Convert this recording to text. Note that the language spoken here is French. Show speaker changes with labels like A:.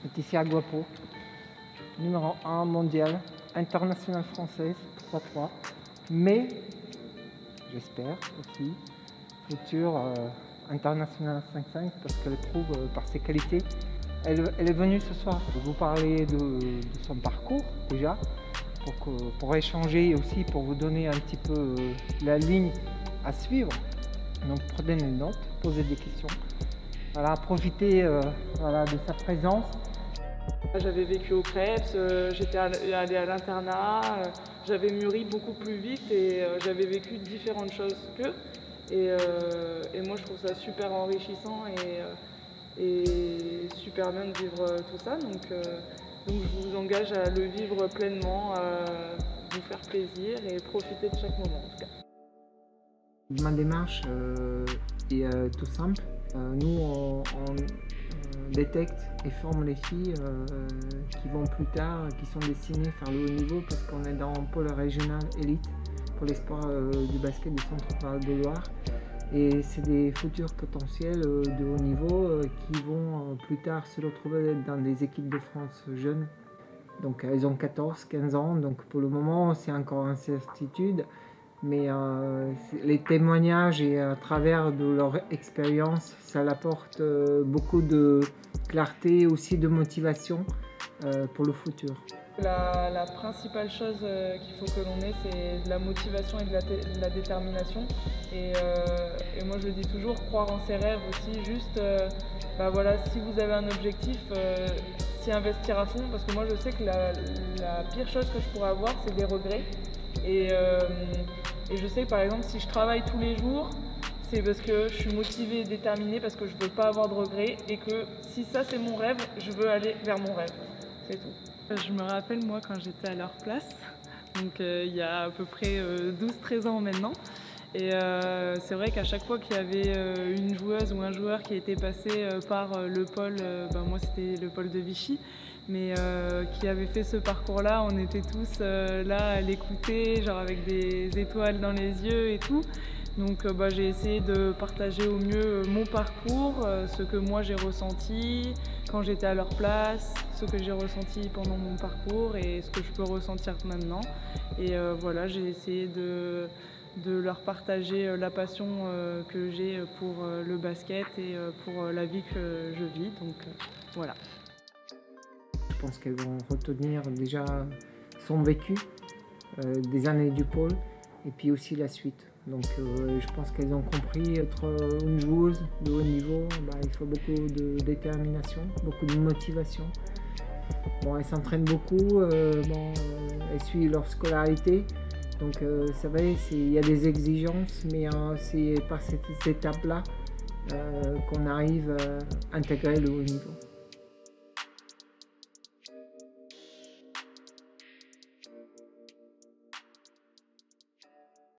A: Laetitia Guapo, numéro 1 mondial, internationale française 3-3, mais j'espère aussi future internationale 5-5 parce qu'elle prouve par ses qualités. Elle est venue ce soir pour vous parler de son parcours déjà, pour échanger et aussi pour vous donner un petit peu la ligne à suivre. Donc prenez des notes, posez des questions. Voilà, profitez voilà, de sa présence.
B: J'avais vécu au Crêpes, j'étais allée à l'internat, j'avais mûri beaucoup plus vite et j'avais vécu différentes choses qu'eux. Et moi je trouve ça super enrichissant et super bien de vivre tout ça. Donc je vous engage à le vivre pleinement, à vous faire plaisir et profiter de chaque moment en tout cas.
A: Ma démarche est tout simple. Nous on détecte et forme les filles qui vont plus tard, qui sont destinées à faire le haut niveau parce qu'on est dans le pôle régional élite pour l'espoir du basket du Centre-Val de Loire. Et c'est des futurs potentiels de haut niveau qui vont plus tard se retrouver dans des équipes de France jeunes. Donc elles ont 14-15 ans, donc pour le moment c'est encore incertitude. Mais les témoignages et à travers de leur expérience, ça apporte beaucoup de clarté, aussi de motivation pour le futur.
B: La principale chose qu'il faut que l'on ait, c'est de la motivation et de la détermination. Et moi je le dis toujours, croire en ses rêves aussi, juste bah voilà, si vous avez un objectif, s'y investir à fond, parce que moi je sais que la pire chose que je pourrais avoir, c'est des regrets. Et je sais que par exemple, si je travaille tous les jours, c'est parce que je suis motivée et déterminée, parce que je ne veux pas avoir de regrets et que si ça c'est mon rêve, je veux aller vers mon rêve. C'est tout.
C: Je me rappelle moi quand j'étais à leur place, donc il y a à peu près 12-13 ans maintenant. Et c'est vrai qu'à chaque fois qu'il y avait une joueuse ou un joueur qui était passé par le pôle, moi c'était le pôle de Vichy, mais qui avait fait ce parcours-là, on était tous là à l'écouter, genre avec des étoiles dans les yeux et tout. Donc j'ai essayé de partager au mieux mon parcours, ce que moi j'ai ressenti quand j'étais à leur place, ce que j'ai ressenti pendant mon parcours et ce que je peux ressentir maintenant. Et voilà, j'ai essayé de leur partager la passion que j'ai pour le basket et pour la vie que je vis. Donc voilà.
A: Je pense qu'elles vont retenir déjà son vécu, des années du pôle et puis aussi la suite. Donc je pense qu'elles ont compris, être une joueuse de haut niveau, il faut beaucoup de détermination, beaucoup de motivation. Bon, elles s'entraînent beaucoup, elles suivent leur scolarité. Donc c'est vrai, il y a des exigences, mais c'est par cette étape-là qu'on arrive à intégrer le haut niveau.